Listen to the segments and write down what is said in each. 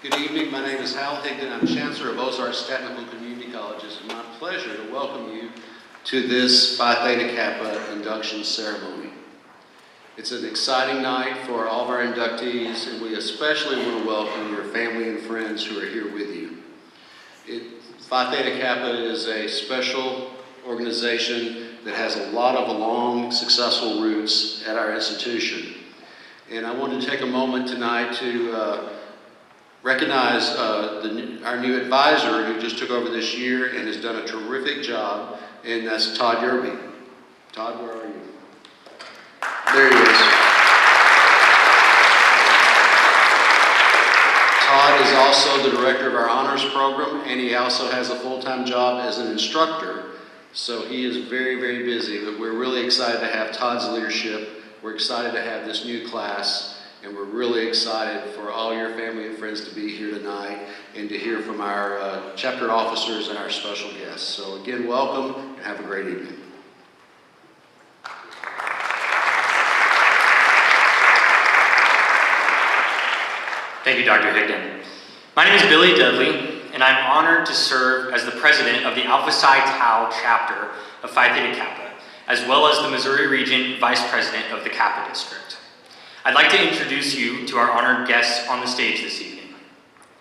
Good evening. My name is Hal Higdon. I'm Chancellor of Ozarks Technical Community College. It's my pleasure to welcome you to this Phi Theta Kappa induction ceremony. It's an exciting night for all of our inductees, and we especially want to welcome your family and friends who are here with you. Phi Theta Kappa is a special organization that has a lot of long, successful roots at our institution. And I want to take a moment tonight to recognize our new advisor who just took over this year and has done a terrific job, and that's Todd Yerby. Todd, where are you? There he is. Todd is also the director of our honors program, and he also has a full-time job as an instructor. So he is very, very busy, but we're really excited to have Todd's leadership. We're excited to have this new class, and we're really excited for all your family and friends to be here tonight and to hear from our chapter officers and our special guests. So again, welcome and have a great evening. Thank you, Dr. Higdon. My name is Billy Dudley, and I'm honored to serve as the president of the Alpha Psi Tau chapter of Phi Theta Kappa, as well as the Missouri Region Vice President of the Kappa District. I'd like to introduce you to our honored guests on the stage this evening.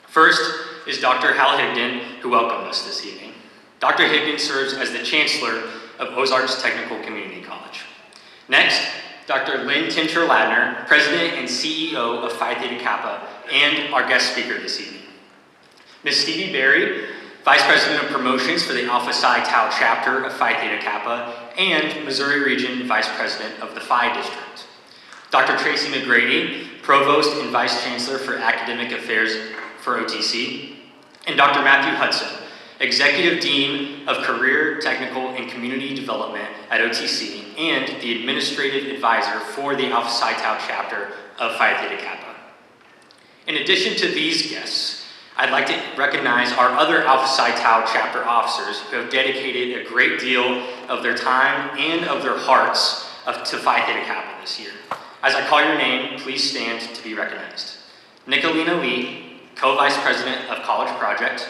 First is Dr. Hal Higdon, who welcomed us this evening. Dr. Higdon serves as the Chancellor of Ozarks Technical Community College. Next, Dr. Lynn Tincher-Ladner, President and CEO of Phi Theta Kappa, and our guest speaker this evening. Ms. Stevie Berry, Vice President of Promotions for the Alpha Psi Tau chapter of Phi Theta Kappa, and Missouri Region Vice President of the Phi District. Dr. Tracy McGrady, Provost and Vice Chancellor for Academic Affairs for OTC, and Dr. Matthew Hudson, Executive Dean of Career, Technical, and Community Development at OTC, and the Administrative Advisor for the Alpha Psi Tau chapter of Phi Theta Kappa. In addition to these guests, I'd like to recognize our other Alpha Psi Tau chapter officers who have dedicated a great deal of their time and of their hearts to Phi Theta Kappa this year. As I call your name, please stand to be recognized. Nicolina Lee, Co-Vice President of College Project.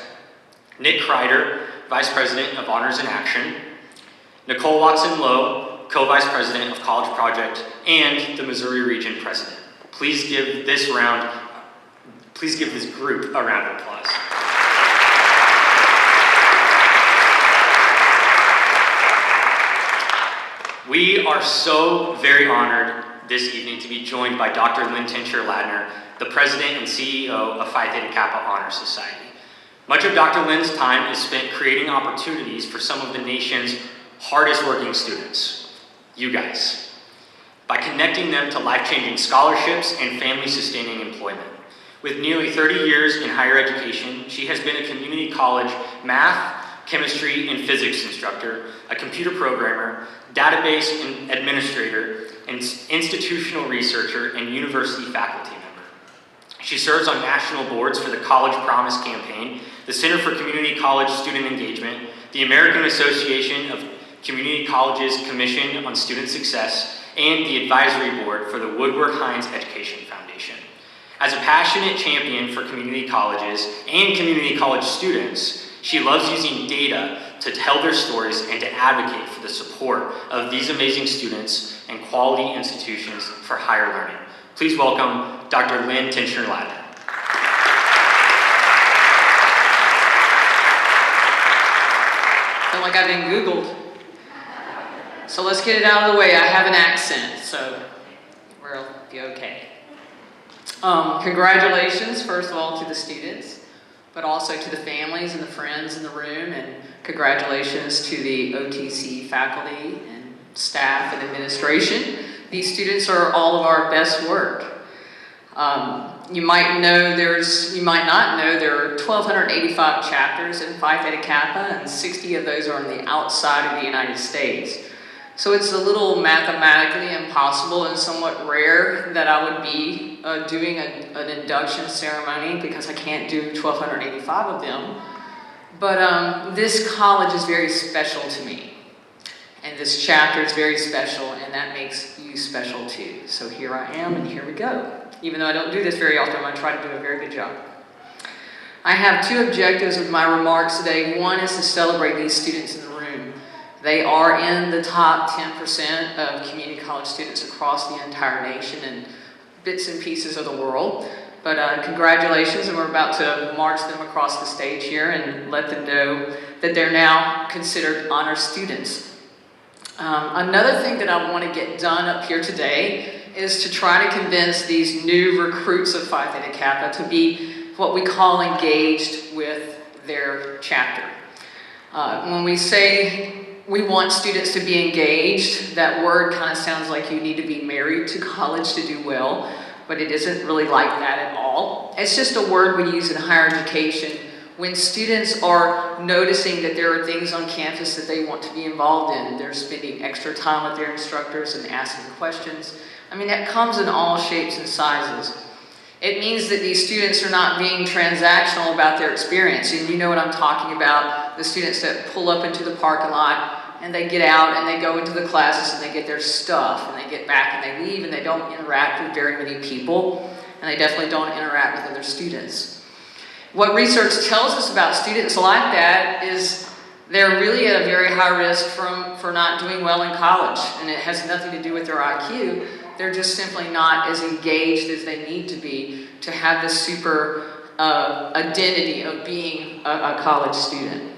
Nick Kreider, Vice President of Honors in Action. Nicole Watson-Lowe, Co-Vice President of College Project, and the Missouri Region President. Please give this group a round of applause. We are so very honored this evening to be joined by Dr. Lynn Tincher-Ladner, the President and CEO of Phi Theta Kappa Honor Society. Much of Dr. Lynn's time is spent creating opportunities for some of the nation's hardest working students, you guys, by connecting them to life-changing scholarships and family-sustaining employment. With nearly 30 years in higher education, she has been a community college math, chemistry, and physics instructor, a computer programmer, database and administrator, and institutional researcher and university faculty member. She serves on national boards for the College Promise Campaign, the Center for Community College Student Engagement, the American Association of Community Colleges Commission on Student Success, and the advisory board for the Woodward Hines Education Foundation. As a passionate champion for community colleges and community college students, she loves using data to tell their stories and to advocate for the support of these amazing students and quality institutions for higher learning. Please welcome Dr. Lynn Tincher-Ladner. I feel like I've been Googled. So let's get it out of the way. I have an accent, so we'll be okay. Congratulations, first of all, to the students, but also to the families and the friends in the room, and congratulations to the OTC faculty and staff and administration. These students are all of our best work. You might not know there are 1,285 chapters in Phi Theta Kappa, and 60 of those are on the outside of the United States. So it's a little mathematically impossible and somewhat rare that I would be doing an induction ceremony because I can't do 1,285 of them. But this college is very special to me. And this chapter is very special, and that makes you special too. So here I am, and here we go. Even though I don't do this very often, I'm going to try to do a very good job. I have two objectives with my remarks today. One is to celebrate these students in the room. They are in the top 10% of community college students across the entire nation and bits and pieces of the world. But congratulations, and we're about to march them across the stage here and let them know that they're now considered honor students. Another thing that I want to get done up here today is to try to convince these new recruits of Phi Theta Kappa to be what we call engaged with their chapter. When we say we want students to be engaged, that word kind of sounds like you need to be married to college to do well, but it isn't really like that at all. It's just a word we use in higher education when students are noticing that there are things on campus that they want to be involved in. They're spending extra time with their instructors and asking questions. I mean, that comes in all shapes and sizes. It means that these students are not being transactional about their experience. And you know what I'm talking about, the students that pull up into the parking lot and they get out and they go into the classes and they get their stuff and they get back and they leave and they don't interact with very many people and they definitely don't interact with other students. What research tells us about students like that is they're really at a very high risk for not doing well in college, and it has nothing to do with their IQ. They're just simply not as engaged as they need to be to have this super identity of being a college student.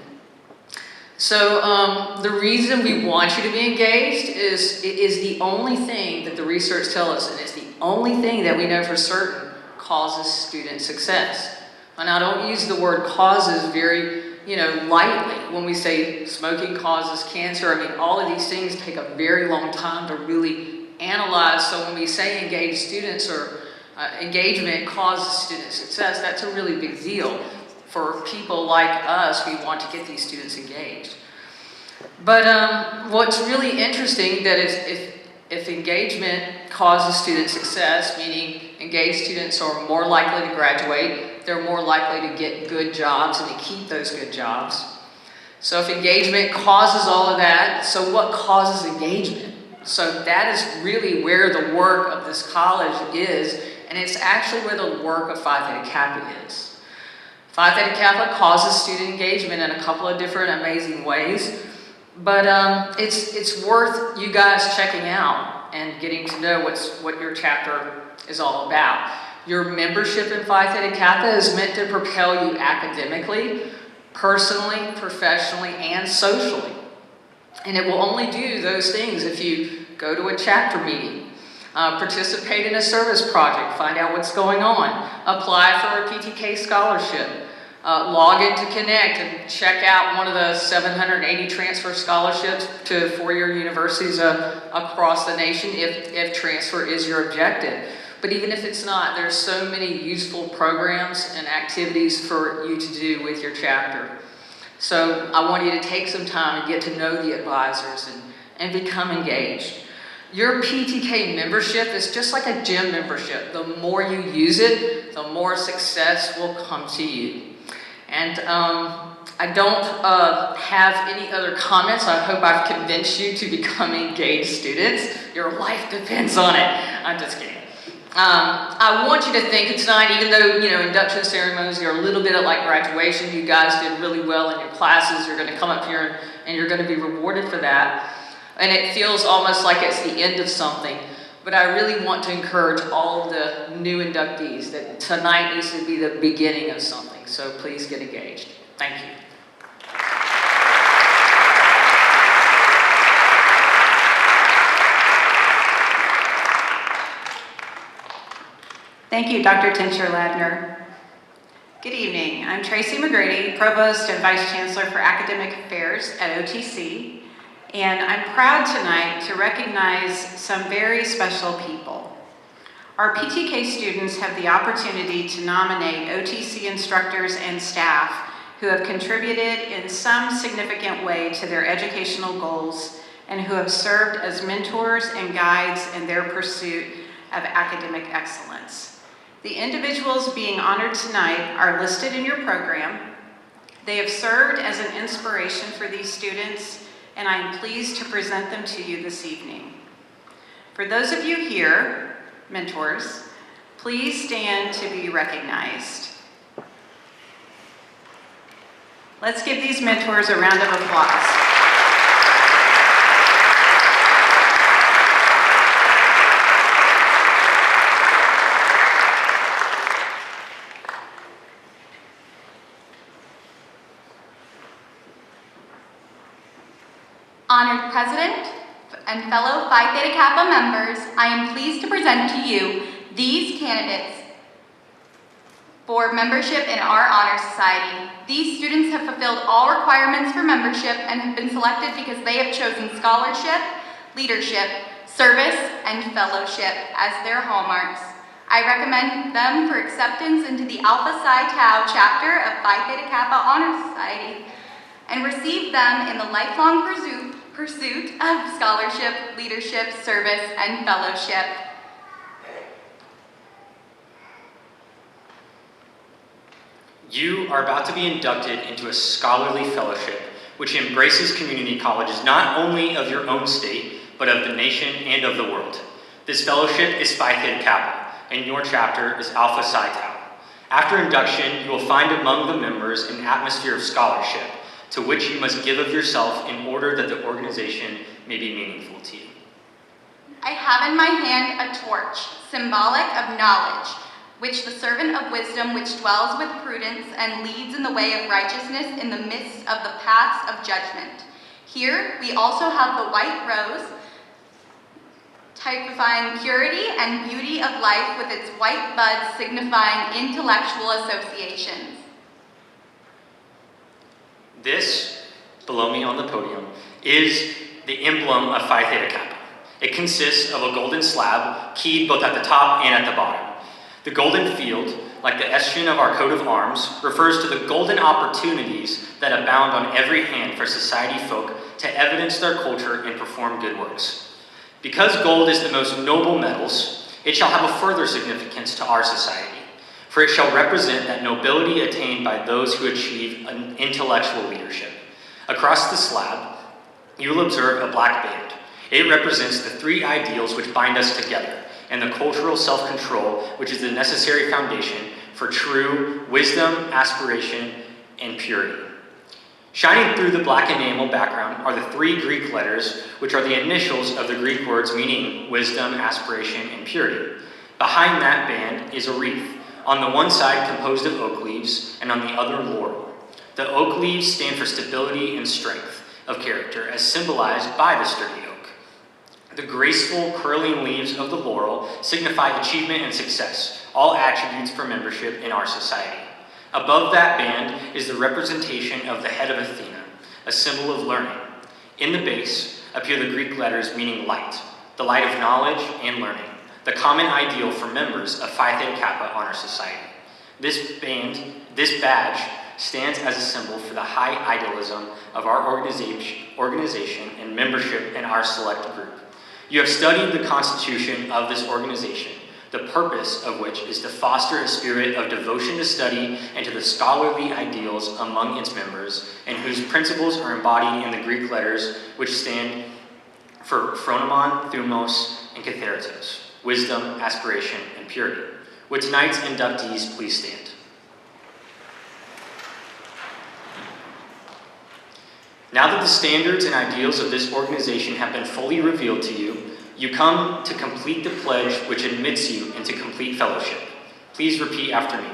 So the reason we want you to be engaged is the only thing that the research tells us, and it's the only thing that we know for certain causes student success. And I don't use the word causes very lightly. When we say smoking causes cancer, I mean, all of these things take a very long time to really analyze. So when we say engaged students or engagement causes student success, that's a really big deal. For people like us, we want to get these students engaged. But what's really interesting that if engagement causes student success, meaning engaged students are more likely to graduate, they're more likely to get good jobs and to keep those good jobs. So if engagement causes all of that, so what causes engagement? So that is really where the work of this college is, and it's actually where the work of Phi Theta Kappa is. Phi Theta Kappa causes student engagement in a couple of different amazing ways, but it's worth you guys checking out and getting to know what your chapter is all about. Your membership in Phi Theta Kappa is meant to propel you academically, personally, professionally, and socially. And it will only do those things if you go to a chapter meeting, participate in a service project, find out what's going on, apply for a PTK scholarship, log into Connect and check out one of the 780 transfer scholarships to four-year universities across the nation if transfer is your objective. But even if it's not, there's so many useful programs and activities for you to do with your chapter. So I want you to take some time and get to know the advisors and become engaged. Your PTK membership is just like a gym membership. The more you use it, the more success will come to you. And I don't have any other comments. I hope I've convinced you to become engaged students. Your life depends on it. I'm just kidding. I want you to think tonight, even though, induction ceremonies are a little bit like graduation, you guys did really well in your classes, you're going to come up here and you're going to be rewarded for that. And it feels almost like it's the end of something. But I really want to encourage all of the new inductees that tonight needs to be the beginning of something. So please get engaged. Thank you. Thank you, Dr. Tincher-Ladner. Good evening. I'm Tracy McGrady, Provost and Vice Chancellor for Academic Affairs at OTC, and I'm proud tonight to recognize some very special people. Our PTK students have the opportunity to nominate OTC instructors and staff who have contributed in some significant way to their educational goals and who have served as mentors and guides in their pursuit of academic excellence. The individuals being honored tonight are listed in your program. They have served as an inspiration for these students, and I am pleased to present them to you this evening. For those of you here, mentors, please stand to be recognized. Let's give these mentors a round of applause. Honored President and fellow Phi Theta Kappa members, I am pleased to present to you these candidates for membership in our Honor Society. These students have fulfilled all requirements for membership and have been selected because they have chosen scholarship, leadership, service, and fellowship as their hallmarks. I recommend them for acceptance into the Alpha Psi Tau chapter of Phi Theta Kappa Honor Society and receive them in the lifelong pursuit of scholarship, leadership, service, and fellowship. You are about to be inducted into a scholarly fellowship, which embraces community colleges not only of your own state, but of the nation and of the world. This fellowship is Phi Theta Kappa, and your chapter is Alpha Psi Tau. After induction, you will find among the members an atmosphere of scholarship, to which you must give of yourself in order that the organization may be meaningful to you. I have in my hand a torch, symbolic of knowledge, which the servant of wisdom which dwells with prudence and leads in the way of righteousness in the midst of the paths of judgment. Here we also have the white rose, typifying purity and beauty of life with its white buds signifying intellectual associations. This, below me on the podium, is the emblem of Phi Theta Kappa. It consists of a golden slab keyed both at the top and at the bottom. The golden field, like the escutcheon of our coat of arms, refers to the golden opportunities that abound on every hand for society folk to evidence their culture and perform good works. Because gold is the most noble metals, it shall have a further significance to our society, for it shall represent that nobility attained by those who achieve an intellectual leadership. Across the slab, you will observe a black band. It represents the three ideals which bind us together, and the cultural self-control, which is the necessary foundation for true wisdom, aspiration, and purity. Shining through the black enamel background are the three Greek letters, which are the initials of the Greek words meaning wisdom, aspiration, and purity. Behind that band is a wreath, on the one side composed of oak leaves, and on the other laurel. The oak leaves stand for stability and strength of character, as symbolized by the sturdy oak. The graceful, curling leaves of the laurel signify achievement and success, all attributes for membership in our society. Above that band is the representation of the head of Athena, a symbol of learning. In the base appear the Greek letters meaning light, the light of knowledge and learning, the common ideal for members of Phi Theta Kappa Honor Society. This badge, stands as a symbol for the high idealism of our organization and membership in our select group. You have studied the constitution of this organization, the purpose of which is to foster a spirit of devotion to study and to the scholarly ideals among its members, and whose principles are embodied in the Greek letters which stand for phronomon, thumos, and katheratos, wisdom, aspiration, and purity. Would tonight's inductees please stand? Now that the standards and ideals of this organization have been fully revealed to you, you come to complete the pledge which admits you into complete fellowship. Please repeat after me.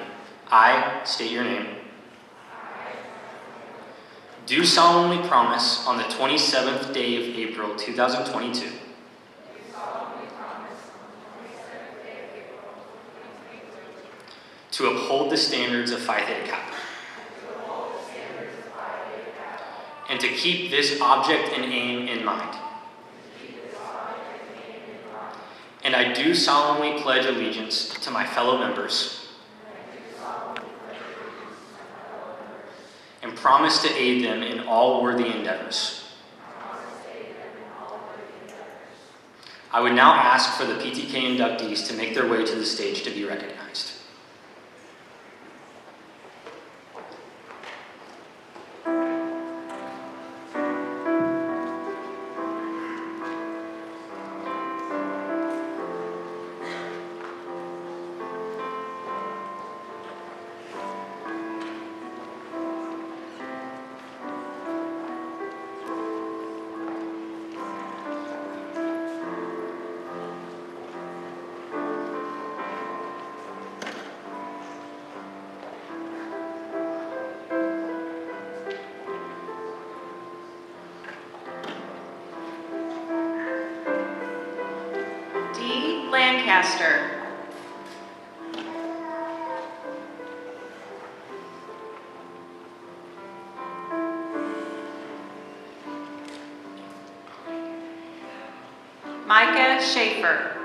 I state your name. Do solemnly promise on the 27th day of April, 2022. To uphold the standards of Phi Theta Kappa. And to keep this object and aim in mind. And I do solemnly pledge allegiance to my fellow members. And promise to aid them in all worthy endeavors. I would now ask for the PTK inductees to make their way to the stage to be recognized. Dee Lancaster. Micah Schaefer.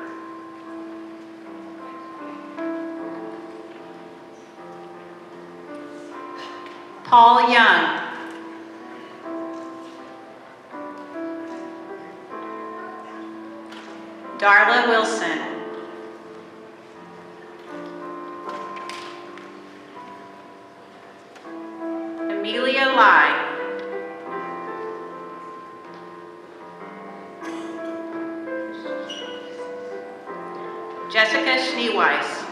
Paul Young. Darla Wilson. Amelia Lai. Jessica Schneeweiss.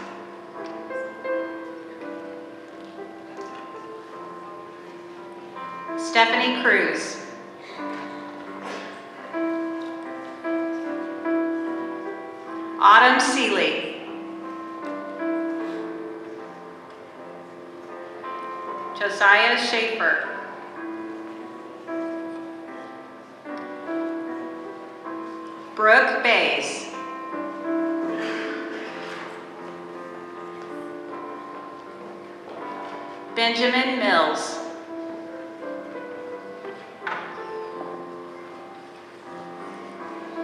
Stephanie Cruz. Autumn Seeley. Josiah Schaefer. Brooke Bays. Benjamin Mills.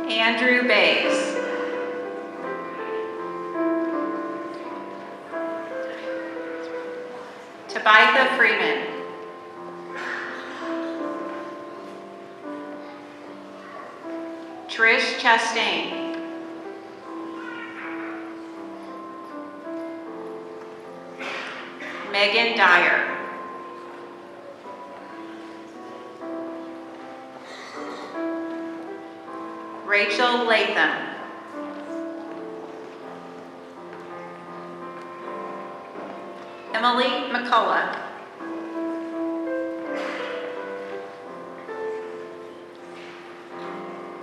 Andrew Bays. Tabitha Freeman. Trish Chastain. Megan Dyer. Rachel Latham. Emily McCullough.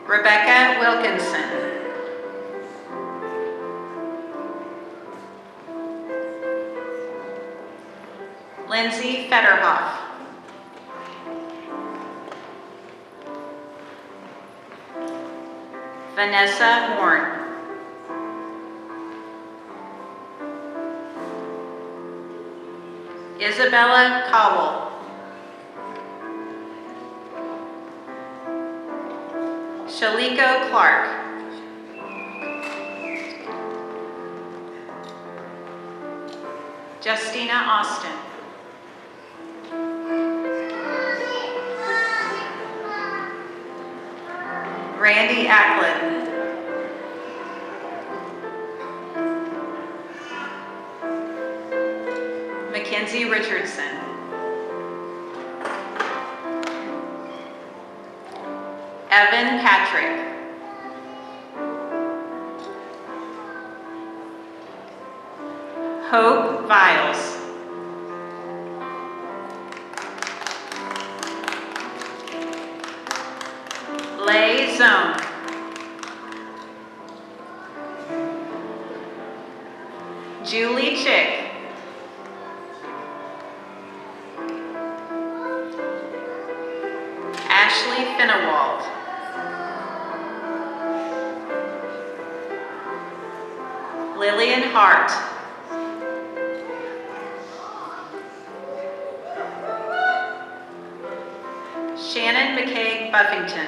Rebecca Wilkinson. Lindsay Federhoff. Vanessa Horn. Isabella Cowell. Shaliko Clark. Justina Austin. Randy Ackland. Mackenzie Richardson. Evan Patrick. Hope Viles. Lay Zone. Julie Chick. Ashley Finnewald. Lillian Hart. Shannon McKay Buffington.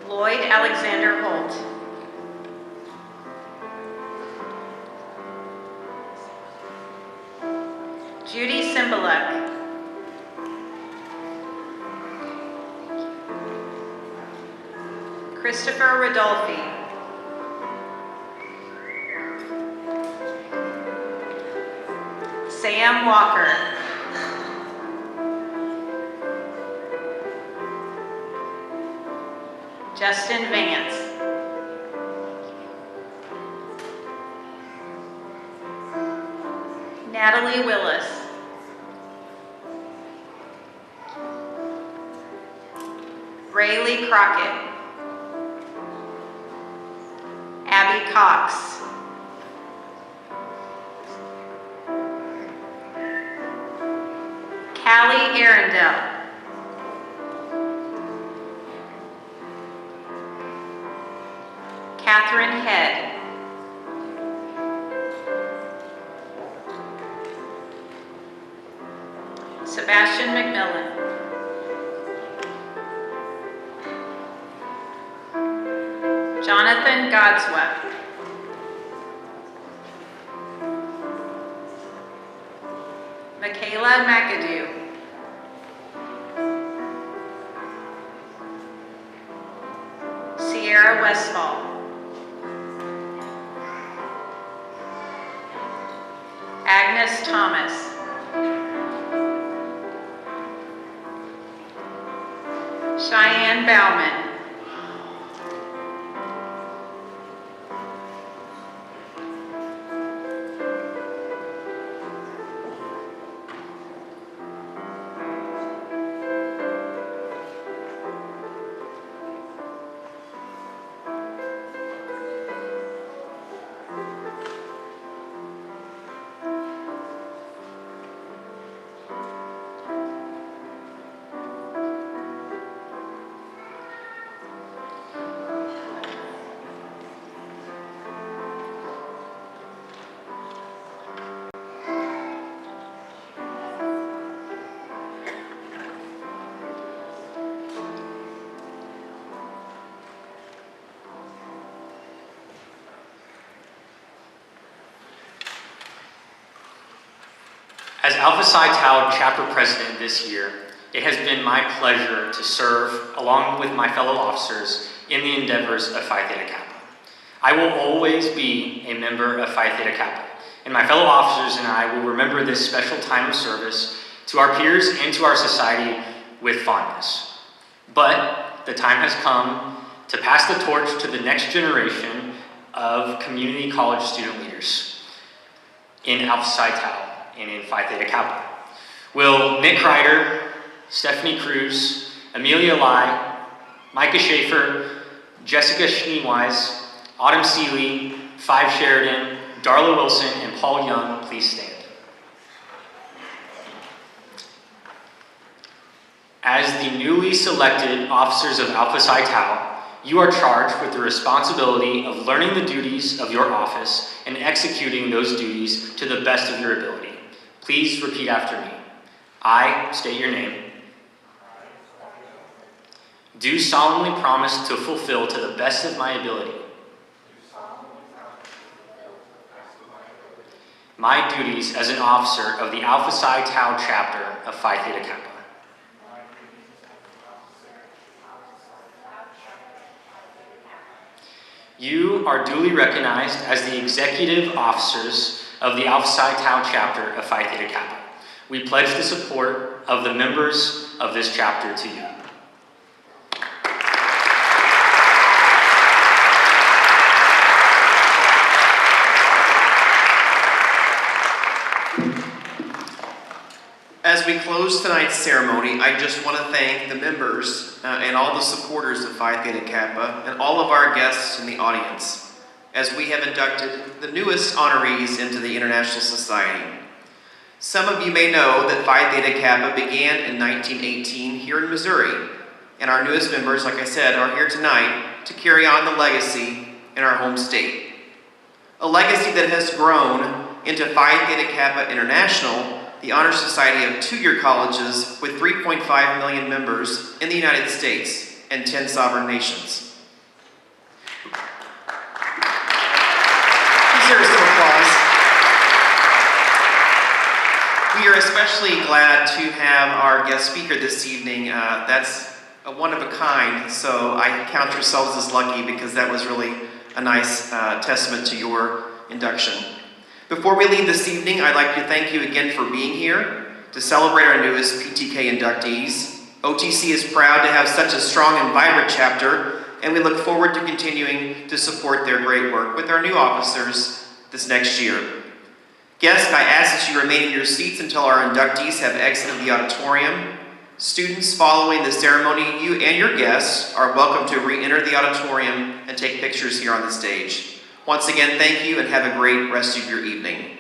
Lloyd Alexander Holt. Judy Cymbaluk. Christopher Rodolfi. Sam Walker. Justin Vance. Natalie Willis. Rayleigh Crockett. Abby Cox. Callie Arundel. Catherine Head. Sebastian McMillan. Jonathan Godswept. Michaela McAdoo. Sierra Westfall. Agnes Thomas. Cheyenne Bauman. As Alpha Psi Tau chapter president this year, it has been my pleasure to serve along with my fellow officers in the endeavors of Phi Theta Kappa. I will always be a member of Phi Theta Kappa, and my fellow officers and I will remember this special time of service to our peers and to our society with fondness. But the time has come to pass the torch to the next generation of community college student leaders in Alpha Psi Tau and in Phi Theta Kappa. Will Nick Ryder, Stephanie Cruz, Amelia Lai, Micah Schaefer, Jessica Schneewise, Autumn Seeley, Five Sheridan, Darla Wilson, and Paul Young please stand? As the newly selected officers of Alpha Psi Tau, you are charged with the responsibility of learning the duties of your office and executing those duties to the best of your ability. Please repeat after me. I state your name. Do solemnly promise to fulfill to the best of my ability my duties as an officer of the Alpha Psi Tau chapter of Phi Theta Kappa. You are duly recognized as the executive officers of the Alpha Psi Tau chapter of Phi Theta Kappa. We pledge the support of the members of this chapter to you. As we close tonight's ceremony, I just want to thank the members and all the supporters of Phi Theta Kappa and all of our guests in the audience as we have inducted the newest honorees into the International Society. Some of you may know that Phi Theta Kappa began in 1918 here in Missouri, and our newest members, like I said, are here tonight to carry on the legacy in our home state. A legacy that has grown into Phi Theta Kappa International, the honor society of two-year colleges with 3.5 million members in the United States and 10 sovereign nations. Deserves some applause. We are especially glad to have our guest speaker this evening. That's a one of a kind, so I count yourselves as lucky because that was really a nice testament to your induction. Before we leave this evening, I'd like to thank you again for being here to celebrate our newest PTK inductees. OTC is proud to have such a strong and vibrant chapter, and we look forward to continuing to support their great work with our new officers this next year. Guests, I ask that you remain in your seats until our inductees have exited the auditorium. Students following the ceremony, you and your guests are welcome to re-enter the auditorium and take pictures here on the stage. Once again, thank you and have a great rest of your evening.